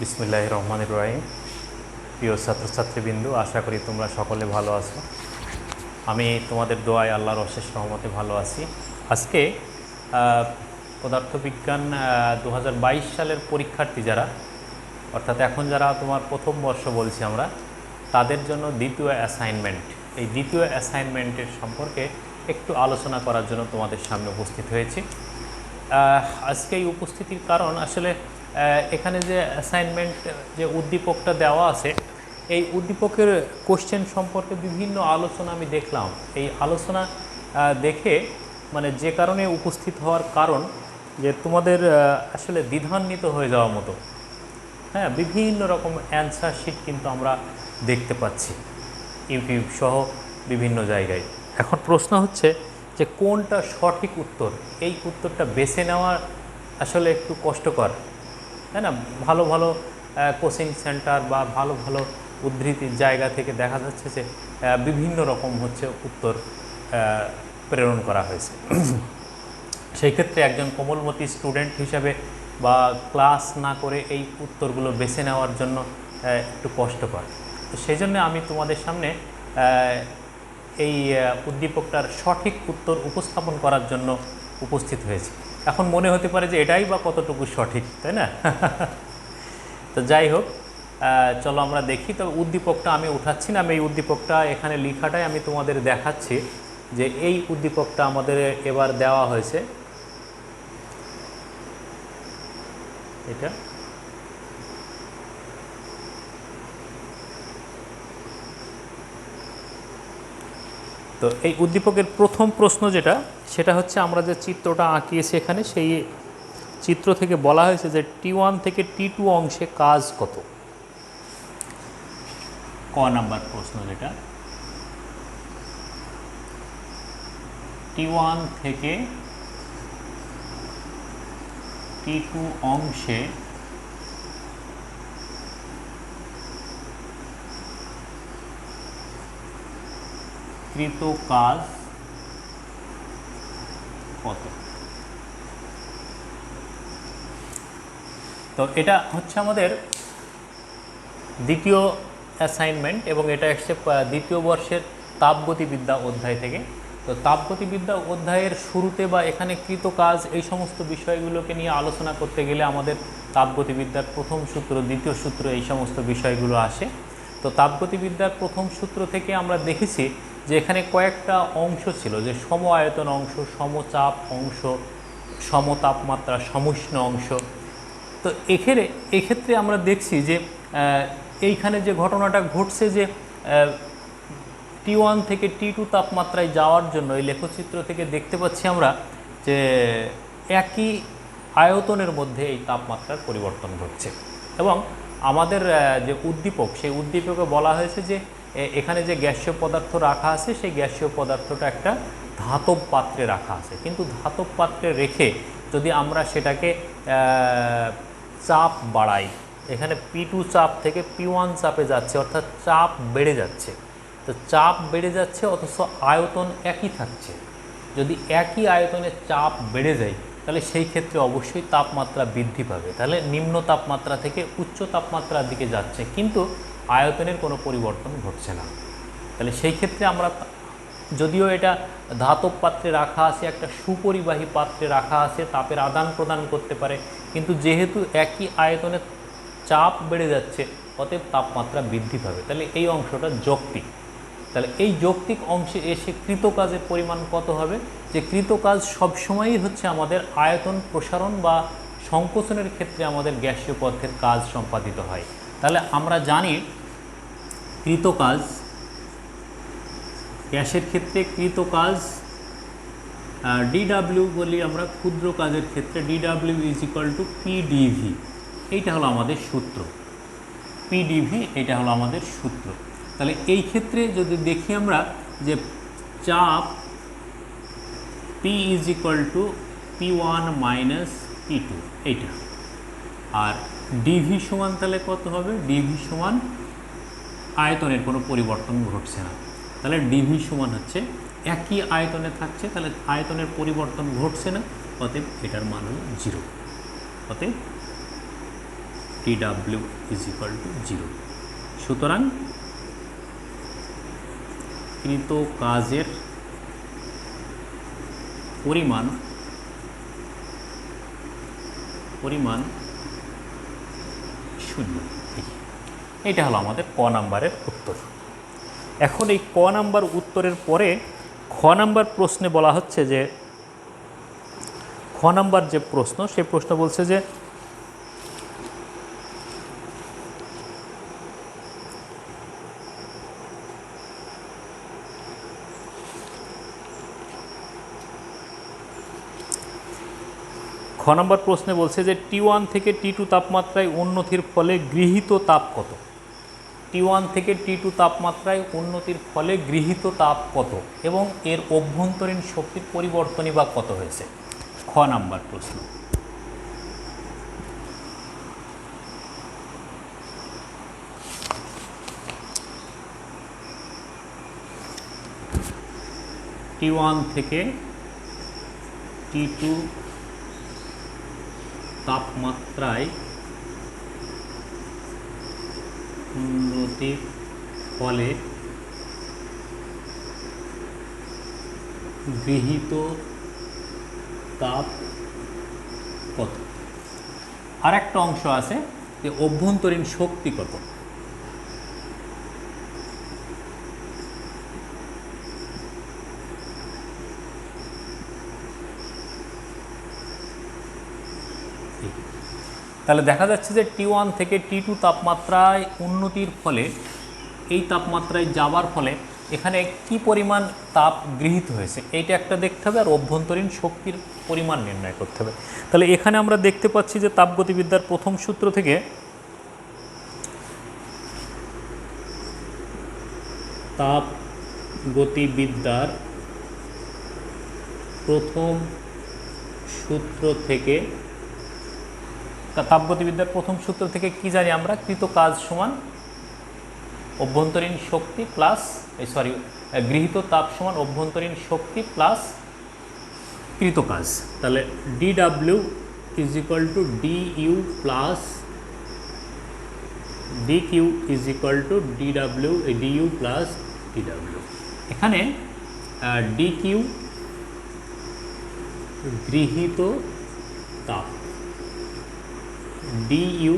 বিসমিল্লাহির রহমানির রহিম। প্রিয় ছাত্রছাত্রীবৃন্দ, আশা করি তোমরা সকলে ভালো আছো। আমি তোমাদের দোয়ায় আল্লাহর অশেষ রহমতে ভালো আছি। আজকে পদার্থবিজ্ঞান 2022 সালের পরীক্ষার্থী যারা, অর্থাৎ এখন যারা তোমার প্রথম বর্ষ বলছি আমরা, তাদের জন্য দ্বিতীয় অ্যাসাইনমেন্ট, এই দ্বিতীয় অ্যাসাইনমেন্টের সম্পর্কে একটু আলোচনা করার জন্য তোমাদের সামনে উপস্থিত হয়েছি। আজকে এই উপস্থিতির কারণ আসলে এখানে যে অ্যাসাইনমেন্ট যে উদ্দীপকটা দেওয়া আছে, এই উদ্দীপকের কোশ্চেন সম্পর্কে বিভিন্ন আলোচনা আমি দেখলাম। এই আলোচনা দেখে মানে যে কারণে উপস্থিত হওয়ার কারণ যে তোমাদের আসলে দ্বিধান্বিত হয়ে যাওয়ার মতো, হ্যাঁ, বিভিন্ন রকম অ্যান্সার শিট কিন্তু আমরা দেখতে পাচ্ছি ইউটিউব সহ বিভিন্ন জায়গায়। এখন প্রশ্ন হচ্ছে যে কোনটা সঠিক উত্তর, এই উত্তরটা বেছে নেওয়া আসলে একটু কষ্টকর, তাই না? ভালো ভালো কোচিং সেন্টার বা ভালো ভালো উদ্ধৃতির জায়গা থেকে দেখা যাচ্ছে যে বিভিন্ন রকম হচ্ছে উত্তর প্রেরণ করা হয়েছে। সেই ক্ষেত্রে একজন কোমলমতি স্টুডেন্ট হিসাবে বা ক্লাস না করে এই উত্তরগুলো বেছে নেওয়ার জন্য একটু কষ্টকর। তো সেই জন্য আমি তোমাদের সামনে এই উদ্দীপকটার সঠিক উত্তর উপস্থাপন করার জন্য উপস্থিত হয়েছি। এখন মনে হতে পারে যে এটাই বা কতটুকু সঠিক, তাই না? তো যাই হোক, চলো আমরা দেখি। তবে উদ্দীপকটা আমি উঠাচ্ছি না, আমি এই উদ্দীপকটা এখানে লেখাটাই আমি তোমাদের দেখাচ্ছি যে এই উদ্দীপকটা আমাদের এবার দেওয়া হয়েছে। এটা তো এই উদ্দীপকের প্রথম প্রশ্ন যেটা, সেটা হচ্ছে আমরা যে চিত্রটা আঁকিয়েছি এখানে, সেই চিত্র থেকে বলা হয়েছে যে T1 থেকে T2 অংশে কাজ কত। ক নাম্বার প্রশ্ন যেটা, T1 থেকে T2 অংশে কৃত কাজ কত। তো এটা হচ্ছে আমাদের দ্বিতীয় অ্যাসাইনমেন্ট এবং এটা এসছে দ্বিতীয় বর্ষের তাপগতিবিদ্যা অধ্যায় থেকে। তো তাপগতিবিদ্যা অধ্যায়ের শুরুতে বা এখানে কৃত কাজ এই সমস্ত বিষয়গুলোকে নিয়ে আলোচনা করতে গেলে আমাদের তাপগতিবিদ্যার প্রথম সূত্র, দ্বিতীয় সূত্র, এই সমস্ত বিষয়গুলো আসে। তো তাপগতিবিদ্যার প্রথম সূত্র থেকে আমরা দেখেছি যে এখানে কয়েকটা অংশ ছিল, যে সম আয়তন অংশ, সমচাপ অংশ, সমতাপমাত্রা, সমুষ্ণ অংশ। তো এক্ষেত্রে আমরা দেখছি যে এইখানে যে ঘটনাটা ঘটছে যে T1 থেকে T2 তাপমাত্রায় যাওয়ার জন্য এই লেখচিত্র থেকে দেখতে পাচ্ছি আমরা যে একই আয়তনের মধ্যে এই তাপমাত্রার পরিবর্তন ঘটছে। এবং আমাদের যে উদ্দীপক, সেই উদ্দীপকে বলা হয়েছে যে এখানে যে গ্যাসীয় পদার্থ রাখা আছে, সেই গ্যাসীয় পদার্থটা একটা ধাতব পাত্রে রাখা আছে। কিন্তু ধাতব পাত্রে রেখে যদি আমরা সেটাকে চাপ বাড়াই, এখানে P2 চাপ থেকে P1 চাপে যাচ্ছে, অর্থাৎ চাপ বেড়ে যাচ্ছে। তো চাপ বেড়ে যাচ্ছে অথচ আয়তন একই থাকছে। যদি একই আয়তনে চাপ বেড়ে যায় তাহলে সেই ক্ষেত্রে অবশ্যই তাপমাত্রা বৃদ্ধি পাবে। তাহলে নিম্ন তাপমাত্রা থেকে উচ্চ তাপমাত্রার দিকে যাচ্ছে, কিন্তু আয়তনের কোনো পরিবর্তন ঘটছে না। তাহলে সেই ক্ষেত্রে আমরা, যদিও এটা ধাতব পাত্রে রাখা আছে, একটা সুপরিবাহী পাত্রে রাখা আছে, তাপের আদান প্রদান করতে পারে, কিন্তু যেহেতু একই আয়তনে চাপ বেড়ে যাচ্ছে অতএব তাপমাত্রা বৃদ্ধি পাবে। তাহলে এই অংশটা যৌক্তিক। তাহলে এই যৌক্তিক অংশে এসে কৃতকাজের পরিমাণ কত হবে, যে কৃতকাজ সবসময়ই হচ্ছে আমাদের আয়তন প্রসারণ বা সংকোচনের ক্ষেত্রে আমাদের গ্যাসীয় পদার্থের কাজ সম্পাদিত হয়। তাহলে আমরা জানি কৃতকাজ, গ্যাসের ক্ষেত্রে কৃতকাজ ডিডাব্লিউ বলি আমরা, ক্ষুদ্র কাজের ক্ষেত্রে DW is equal two PDV. এইটা হলো আমাদের সূত্র, পিডিভি, এটা হলো আমাদের সূত্র। তাহলে এই ক্ষেত্রে যদি দেখি আমরা যে চাপ P is equal two P1 minus P2, এইটা। আর ডিভি সমান তাহলে কত হবে, ডিভি সমান আয়তনের কোনো পরিবর্তন ঘটছে না। তাহলে ডিভি সমান হচ্ছে একই আয়তনে থাকছে, তাহলে আয়তনের পরিবর্তন ঘটছে না, অতএব এটার মান হলো 0। অতএব dw ইজ ইকুয়াল টু 0। সুতরাং কৃত কাজের পরিমাণ শূন্য। এটা হলো আমাদের ক নাম্বারের উত্তর। এখন এই ক নাম্বার উত্তরের পরে খ নাম্বার প্রশ্নে বলা হচ্ছে যে খ নাম্বার যে প্রশ্ন, সেই প্রশ্ন বলছে যে খ নম্বর প্রশ্নে বলছে যে T1 থেকে T2 তাপমাত্রায় উন্নতির ফলে গৃহীত তাপ কত? T1 থেকে T2 তাপমাত্রায় উন্নতির ফলে গৃহীত তাপ কত এবং এর অভ্যন্তরীণ শক্তির পরিবর্তনই বা কত হয়েছে? খ নাম্বার প্রশ্ন। T1 থেকে T2 তাপমাত্রায় উন্নতির ফলে গৃহীত তাপ কত? আর একটা অংশ আছে যে অভ্যন্তরীণ শক্তি কত। তাহলে দেখা যাচ্ছে যে T1 থেকে T2 তাপমাত্রায় উন্নতির ফলে, এই তাপমাত্রায় যাওয়ার ফলে এখানে কি পরিমাণ তাপ গৃহীত হয়েছে এইটা একটা দেখতে হবে, আর অভ্যন্তরীণ শক্তির পরিমাণ নির্ণয় করতে হবে। তাহলে এখানে আমরা দেখতে পাচ্ছি যে তাপগতিবিদ্যার প্রথম সূত্র থেকে তাপগতিবিদ্যার প্রথম সূত্র থেকে কি জানি আমরা? কৃত কাজ সমান অভ্যন্তরীণ শক্তি প্লাস গৃহীত তাপ সমান অভ্যন্তরীণ শক্তি প্লাস কৃত কাজ। তাহলে dW is equal two du plus dq is equal two du plus dW। এখানে dq গৃহীত তাপ, du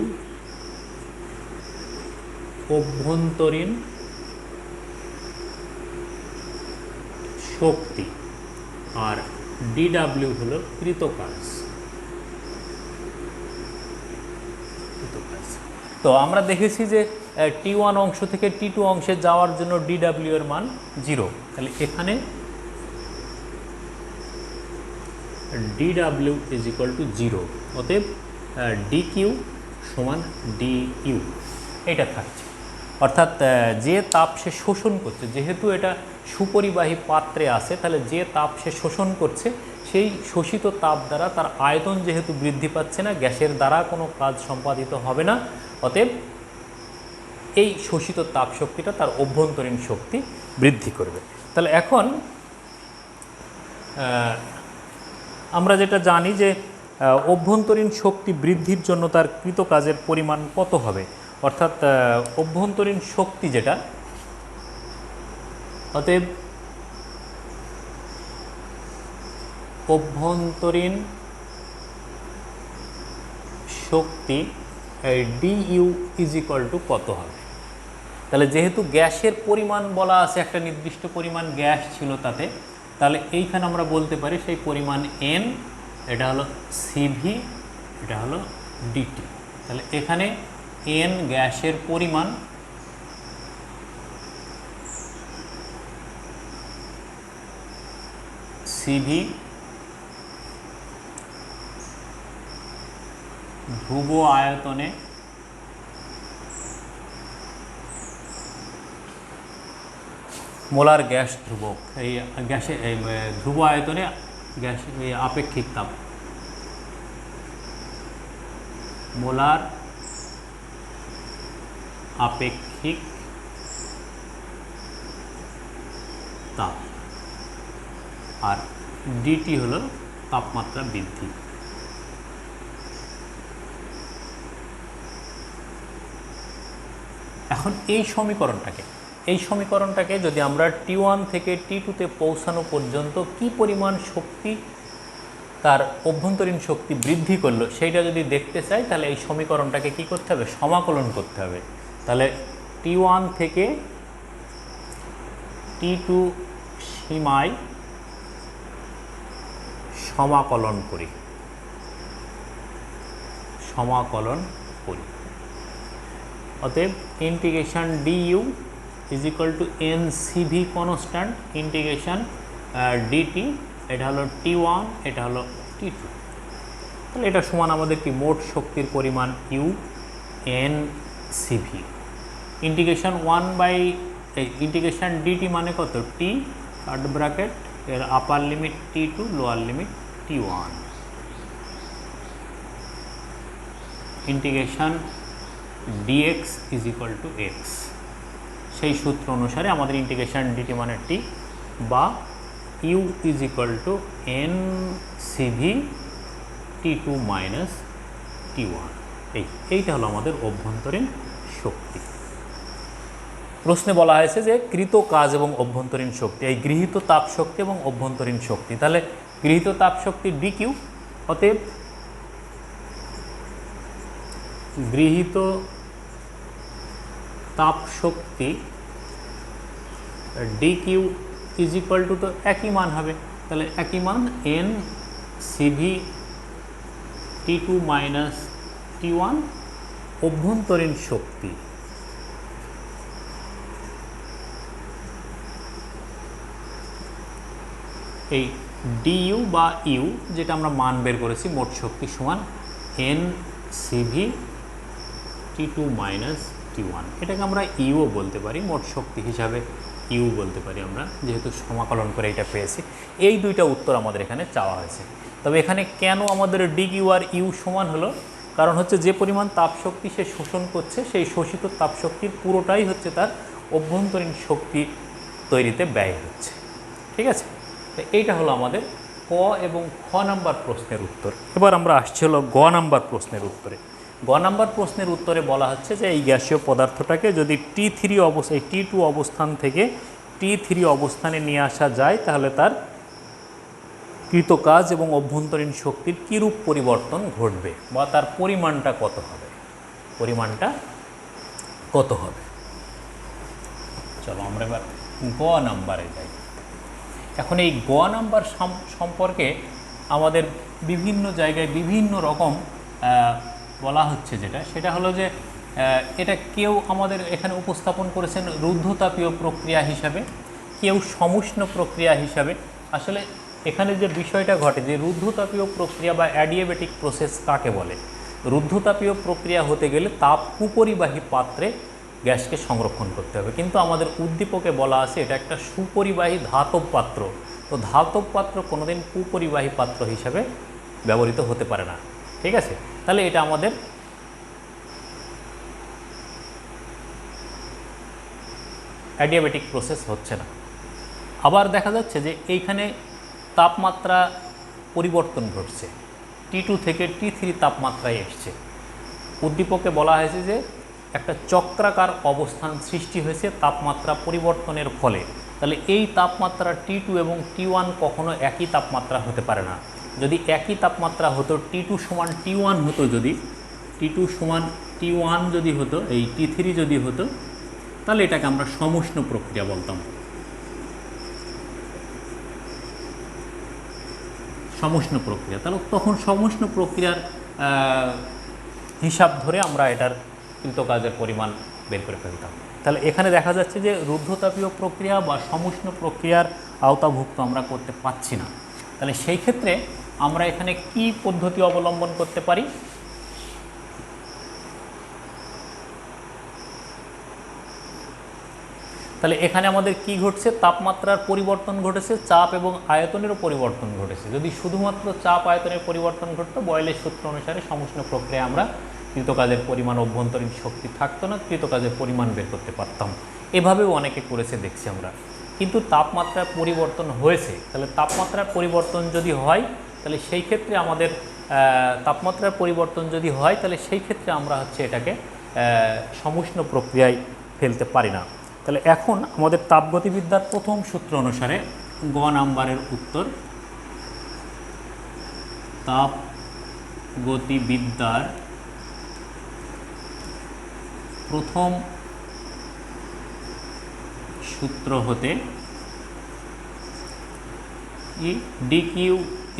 অভ্যন্তরীণ শক্তি, আর dW হলো কৃত কাজ। তো আমরা দেখেছি যে T1 অংশ থেকে T2 অংশে যাওয়ার জন্য dW এর মান 0। তাহলে এখানে dW ইজ ইকুয়াল টু 0, অতএব dq সমান du এটা থাকছে। অর্থাৎ যে তাপ সে শোষণ করছে, যেহেতু এটা সুপরিবাহী পাত্রে আছে, তাহলে যে তাপ সে শোষণ করছে সেই শোষিত তাপ দ্বারা তার আয়তন যেহেতু বৃদ্ধি পাচ্ছে না, গ্যাসের দ্বারা কোনো কাজ সম্পাদিত হবে না, অতএব এই শোষিত তাপ শক্তিটা তার অভ্যন্তরীণ শক্তি বৃদ্ধি করবে। তাহলে এখন আমরা যেটা জানি যে অভ্যন্তরীণ শক্তি বৃদ্ধির জন্য তার কৃত কাজের পরিমাণ কত হবে, অর্থাৎ অভ্যন্তরীণ শক্তি যেটা, অতএব অভ্যন্তরীণ শক্তি du ইজ ইকুয়াল টু কত হবে? তাহলে যেহেতু গ্যাসের পরিমাণ বলা আছে, একটা নির্দিষ্ট পরিমাণ গ্যাস ছিল তাতে, তাহলে এইখানে আমরা বলতে পারি সেই পরিমাণ n, এটা হলো CV, এটা হলো DT। তাহলে এখানে n গ্যাসের পরিমাণ, CV ধ্রুব আয়তনে মোলার গ্যাস ধ্রুবক, এই গ্যাসে ধ্রুব আয়তনে গ্যাস আপেক্ষিক তাপ, মোলার আপেক্ষিক তাপ, আর ডিটি হলো তাপমাত্রা বৃদ্ধি। এখন এই সমীকরণটাকে যদি আমরা T1 থেকে T2-তে পৌঁছানো পর্যন্ত কি পরিমাণ শক্তি তার অভ্যন্তরীণ শক্তি বৃদ্ধি করলো সেইটা যদি দেখতে চাই, তাহলে এই সমীকরণটাকে কি করতে হবে, সমাকলন করতে হবে। তাহলে T1 থেকে T2 সীমায় সমাকলন করি। অতএব integration du is equal to NCV constant integration dt, এটা হলো T1, এটা হলো T2। তাহলে এটা সমান আমাদের কি, মোট শক্তির পরিমাণ U NCV integration 1 by integration dt মানে কত, T কাট ব্র্যাকেট এর upper limit T2 lower limit T1 integration dx is equal to x। সেই সূত্র অনুসারে আমাদের ইন্টিগ্রেশন dt মানে T বা U is equal to NCV T2 minus T1। এইটা হলো আমাদের অভ্যন্তরীণ শক্তি। প্রশ্নে বলা হয়েছে যে গৃহীত কাজ এবং অভ্যন্তরীণ শক্তি, এই গৃহীত তাপ শক্তি এবং অভ্যন্তরীণ শক্তি। তাহলে গৃহীত তাপ শক্তি dq, অতএব গৃহীত তাপ শক্তি dq ইজ ইকুয়াল টু, তো একই মান হবে, তাহলে একই মান NCV T2 মাইনাস T1 অভ্যন্তরীণ শক্তি। এই du বা u যেটা আমরা মান বের করেছি, মোট শক্তি সমান NCV T2 মাইনাস T1, এটাকে আমরা ইউ বলতে পারি, মোট শক্তি হিসাবে ইউ বলতে পারি আমরা, যেহেতু সমাকলন করে এটা পেয়েছি। এই দুইটা উত্তর আমাদের এখানে চাওয়া হয়েছে। তবে এখানে কেন আমাদের dq আর ইউ সমান হলো, কারণ হচ্ছে যে পরিমাণ তাপ শক্তি সে শোষণ করছে, সেই শোষিত তাপ শক্তির পুরোটাই হচ্ছে তার অভ্যন্তরীণ শক্তি তৈরিতে ব্যয় হচ্ছে। ঠিক আছে, তো এইটা হলো আমাদের ক এবং খ নাম্বার প্রশ্নের উত্তর। এবার আমরা আসছি হলো গ নাম্বার প্রশ্নের উত্তরে। গ নাম্বার প্রশ্নের উত্তরে বলা হচ্ছে যে এই গ্যাসীয় পদার্থটাকে যদি T2 অবস্থান থেকে T3 অবস্থানে নিয়ে আসা যায়, তাহলে তার কৃত কাজ এবং অভ্যন্তরীণ শক্তির কীরূপ পরিবর্তন ঘটবে বা তার পরিমাণটা কত হবে। চলো আমরা এবার গ নাম্বারে যাই। এখন এই গ নাম্বার সম্পর্কে আমাদের বিভিন্ন জায়গায় বিভিন্ন রকম বলা হচ্ছে, সেটা হলো যে এটা কেউ আমাদের এখানে উপস্থাপন করেছেন রুদ্ধতাপীয় প্রক্রিয়া হিসাবে, কেউ সমুষ্ণ প্রক্রিয়া হিসাবে। আসলে এখানে যে বিষয়টা ঘটে যে রুদ্ধতাপীয় প্রক্রিয়া বা অ্যাডিয়াবেটিক প্রসেস কাকে বলে, রুদ্ধতাপীয় প্রক্রিয়া হতে গেলে তাপ কুপরিবাহী পাত্রে গ্যাসকে সংরক্ষণ করতে হবে, কিন্তু আমাদের উদ্দীপকে বলা আছে এটা একটা সুপরিবাহী ধাতব পাত্র। তো ধাতব পাত্র কোনোদিন কুপরিবাহী পাত্র হিসাবে ব্যবহৃত হতে পারে না। ঠিক আছে, তাহলে এটা আমাদের অ্যাডিয়াবেটিক প্রসেস হচ্ছে না। আবার দেখা যাচ্ছে যে এইখানে তাপমাত্রা পরিবর্তন ঘটছে, T2 থেকে T3 তাপমাত্রায় এসছে। উদ্দীপকে বলা হয়েছে যে একটা চক্রাকার অবস্থান সৃষ্টি হয়েছে তাপমাত্রা পরিবর্তনের ফলে। তাহলে এই তাপমাত্রা T2 এবং T1 কখনো একই তাপমাত্রা হতে পারে না। যদি একই তাপমাত্রা হতো, T2 সমান T1 হতো, যদি T2 সমান T1 যদি হতো, এই T3 যদি হতো, তাহলে এটাকে আমরা সমুষ্ণ প্রক্রিয়া বলতাম। সমুষ্ণ প্রক্রিয়া, তাহলে তখন সমুষ্ণ প্রক্রিয়ার হিসাব ধরে আমরা এটার কৃতকাজের পরিমাণ বের করে ফেলতাম। তাহলে এখানে দেখা যাচ্ছে যে রুদ্ধতাপীয় প্রক্রিয়া বা সমুষ্ণ প্রক্রিয়ার আওতাভুক্ত আমরা করতে পারছি না। তাহলে সেই ক্ষেত্রে আমরা এখানে কি পদ্ধতি অবলম্বন করতে পারি? তাহলে এখানে আমাদের কি ঘটছে, তাপমাত্রার পরিবর্তন ঘটেছে, চাপ এবং আয়তনেরও পরিবর্তন ঘটেছে। যদি শুধুমাত্র চাপ আয়তনের পরিবর্তন ঘটতো, বয়েলের সূত্র অনুসারে সমুষ্ণ প্রক্রিয়া আমরা কৃতকাজের পরিমাণ, অভ্যন্তরীণ শক্তি থাকতো না, কৃতকাজের পরিমাণ বের করতে পারতাম। এভাবেও অনেকে করেছে দেখছি আমরা। কিন্তু তাপমাত্রার পরিবর্তন হয়েছে, তাহলে তাপমাত্রার পরিবর্তন যদি হয়, তাহলে সেই ক্ষেত্রে আমাদের তাপমাত্রার পরিবর্তন যদি হয়, তাহলে সেই ক্ষেত্রে আমরা হচ্ছে এটাকে সমুষ্ণ প্রক্রিয়ায় ফেলতে পারি না। তাহলে এখন আমাদের তাপগতিবিদ্যার প্রথম সূত্র অনুসারে গ নাম্বারের উত্তর, তাপগতিবিদ্যার প্রথম সূত্র হতে dq =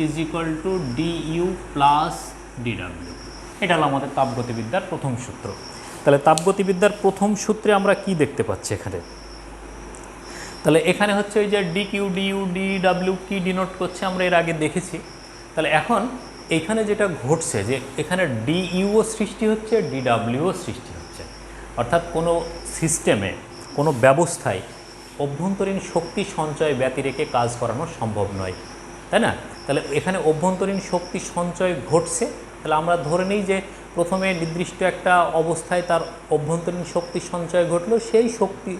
du প্লাস dw। এটা হলো আমাদের তাপগতিবিদ্যার প্রথম সূত্র। তাহলে তাপগতিবিদ্যার প্রথম সূত্রে আমরা কি দেখতে পাচ্ছি এখানে? তাহলে এখানে হচ্ছে ওই যে dq du dw কি ডিনোট করছে আমরা এর আগে দেখেছি। তাহলে এখন এইখানে যেটা ঘটছে যে এখানে ডিইউও সৃষ্টি হচ্ছে, ডিডাব্লিউও সৃষ্টি হচ্ছে। অর্থাৎ কোনো সিস্টেমে, কোনো ব্যবস্থায় অভ্যন্তরীণ শক্তি সঞ্চয় ব্যতি রেখে কাজ করানো সম্ভব নয়, তাই না? তাহলে এখানে অভ্যন্তরীণ শক্তি সঞ্চয় ঘটছে। তাহলে আমরা ধরে নিই যে প্রথমে নির্দিষ্ট একটা অবস্থায় তার অভ্যন্তরীণ শক্তি সঞ্চয় ঘটলো, সেই শক্তি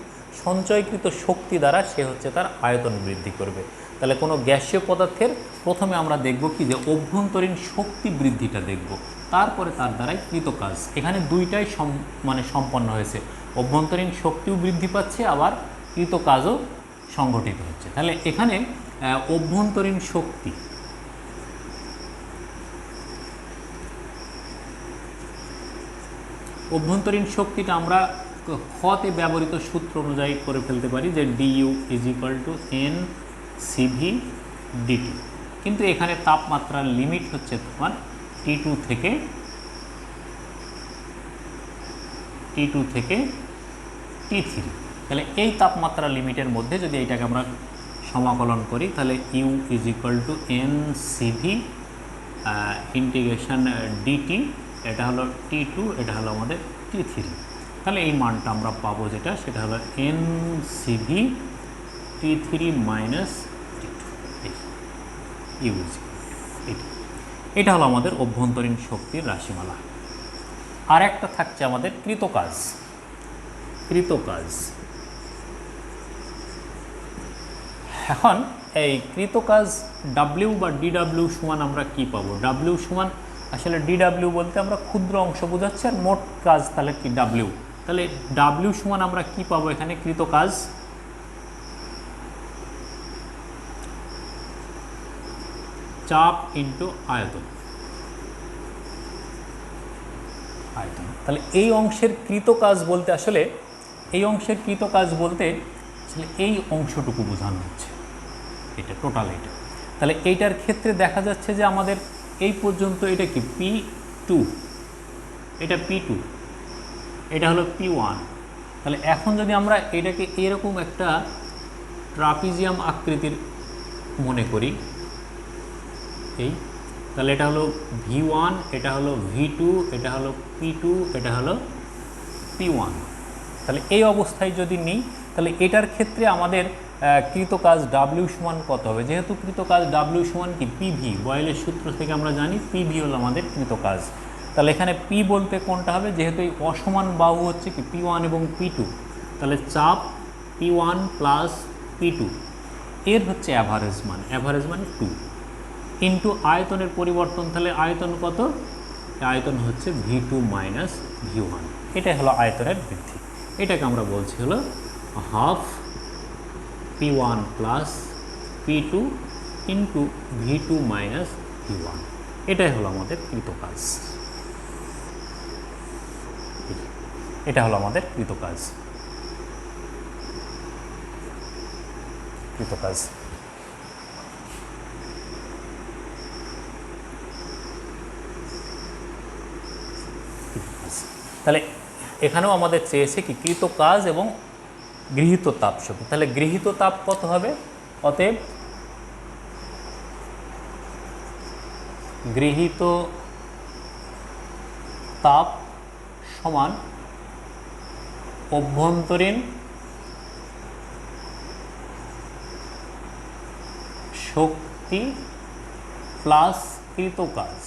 সঞ্চয়কৃত শক্তি দ্বারা সে হচ্ছে তার আয়তন বৃদ্ধি করবে। তাহলে কোনো গ্যাসীয় পদার্থের প্রথমে আমরা দেখব কি যে অভ্যন্তরীণ শক্তি বৃদ্ধিটা দেখব, তারপরে তার দ্বারাই কৃত কাজ। এখানে দুইটাই সম্পন্ন হয়েছে, অভ্যন্তরীণ শক্তিও বৃদ্ধি পাচ্ছে, আবার কৃত কাজও সংগঠিত হচ্ছে। তাহলে এখানে অভ্যন্তরীণ শক্তি, অভ্যন্তরীণ শক্তিটা আমরা খতে ব্যবহৃত সূত্র অনুযায়ী করে ফেলতে পারি যে du = n/cv dt। কিন্তু এখানে তাপমাত্রার লিমিট হচ্ছে তোমার T2 থেকে T3। তাহলে এই তাপমাত্রা লিমিটের মধ্যে যদি এইটাকে আমরা সমাকলন করি তাহলে u = n/cv ইন্টিগ্রেশন dt, এটা হলো T2, এটা হলো আমাদের T3। তাহলে এই মানটা আমরা পাবো যেটা, সেটা হলো n/cv T3 - T2 u। এটা হলো আমাদের অভ্যন্তরীণ শক্তির রাশিমালা। আর একটা থাকছে আমাদের কৃতকাজ। এখন এই কৃতকাজ W বা DW সমান আমরা কি পাবো? W সমান আসলে DW বলতে আমরা ক্ষুদ্র অংশ বোঝাচ্ছে, আর মোট কাজ তাহলে কি W। তাহলে W সমান আমরা কি পাবো এখানে? কৃতকাজ চাপ ইন্টু আয়তন। তাহলে এই অংশের কৃতকাজ বলতে আসলে এই অংশটুকু বোঝানো হচ্ছে, এটা টোটাল এটা। তাহলে এইটার ক্ষেত্রে দেখা যাচ্ছে যে আমাদের এই পর্যন্ত এটা কি P2, এটা P2, এটা হলো P1। তাহলে এখন যদি আমরা এটাকে এরকম একটা ট্রাপিজিয়াম আকৃতির মনে করি, তাহলে এটা হলো V1, এটা হলো V2, এটা হলো P2, এটা হলো P1। তাহলে এই অবস্থায় যদি নিই তাহলে এটার ক্ষেত্রে আমাদের কৃতকাজ W সমান কত হবে? যেহেতু কৃতকাজ W সমান কি PV, বয়েলের সূত্র থেকে আমরা জানি PV হলো আমাদের কৃতকাজ। তাহলে এখানে P বলতে কোনটা হবে? যেহেতু এই অসমান বাহু হচ্ছে কি P1 এবং P2, তাহলে চাপ P1 প্লাস P2 এর হচ্ছে অ্যাভারেজ মান 2 ইন্টু আয়তনের পরিবর্তন। তাহলে আয়তন কত? আয়তন হচ্ছে V2 - V1। এটাই হলো আয়তনের বৃদ্ধি। এটাকে আমরা বলছি হলো half P1 plus P2 into V2 - V1। এটাই হলো আমাদের কৃতকাজ। এটা হলো আমাদের কৃতকাজ। তাহলে এখানেও আমাদের চেয়েছে কি কৃতকাজ এবং গৃহীত তাপ শক্তি। তাহলে গৃহীত তাপ কত হবে? অতএব গৃহীত তাপ সমান অভ্যন্তরীণ শক্তি প্লাস কৃতকাজ।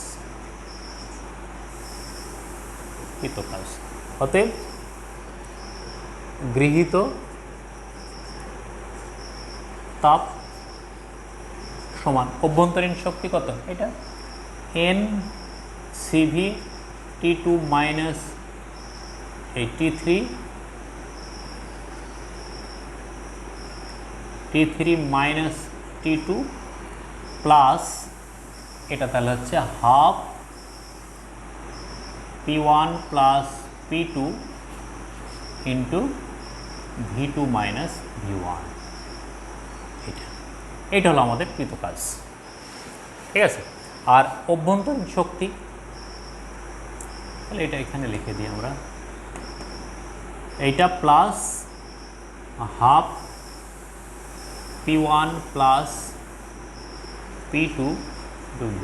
অতএব গৃহীত তাপ সমান অভ্যন্তরীণ শক্তি কত? এটা n/cv T2 - এই T3 মাইনাস T2 প্লাস এটা তাহলে হচ্ছে half P1 plus P2 into V2 minus V1। এটা হলো আমাদের কৃত কাজ, ঠিক আছে। আর অভ্যন্তরীণ শক্তি, তাহলে এটা এখানে লিখে দিই আমরা, এইটা plus half P1 plus P2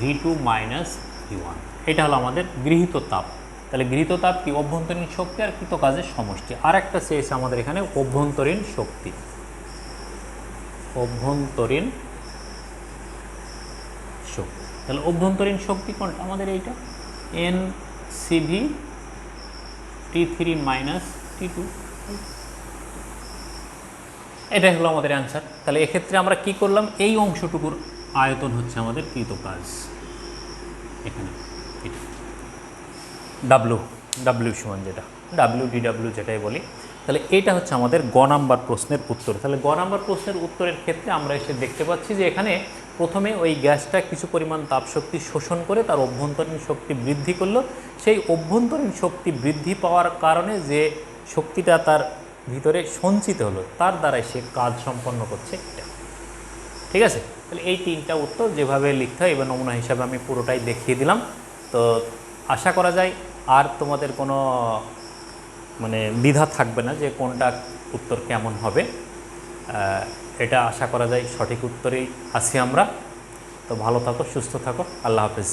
V2 minus V1। এটা হলো আমাদের গৃহীত তাপ। তাহলে গৃহীত তাপ কি? অভ্যন্তরীণ শক্তি আর কৃত কাজের সমষ্টি। আর একটা চেয়েছে আমাদের এখানে অভ্যন্তরীণ শক্তি, অভ্যন্তরীণ শক্তি। তাহলে অভ্যন্তরীণ শক্তি কোনটা? আমাদের এইটা NCV T3 মাইনাস T2। এটাই হলো আমাদের অ্যান্সার। তাহলে এক্ষেত্রে আমরা কি করলাম? এই অংশটুকুর আয়তন হচ্ছে আমাদের কৃত কাজ, এখানে ডাব্লিউ সমান যেটা WdW যেটাই বলি। তাহলে এটা হচ্ছে আমাদের গ নাম্বার প্রশ্নের উত্তর। তাহলে গ নাম্বার প্রশ্নের উত্তরের ক্ষেত্রে আমরা এসে দেখতে পাচ্ছি যে এখানে প্রথমে ওই গ্যাসটা কিছু পরিমাণ তাপশক্তি শোষণ করে তার অভ্যন্তরীণ শক্তি বৃদ্ধি করলো। সেই অভ্যন্তরীণ শক্তি বৃদ্ধি পাওয়ার কারণে যে শক্তিটা তার ভিতরে সঞ্চিত হলো, তার দ্বারাই সে কাজ সম্পন্ন করছে এটা, ঠিক আছে। তাহলে এই তিনটা উত্তর যেভাবে লিখতে হয় এবার নমুনা হিসাবে আমি পুরোটাই দেখিয়ে দিলাম। তো আশা করা যায় আর তোমাদের কোনো দ্বিধা থাকবে না যে কোনটা উত্তর কেমন হবে। এটা আশা করা যায় সঠিক উত্তরেই আছি আমরা। তো ভালো থাকো, সুস্থ থাকো, আল্লাহ হাফেজ।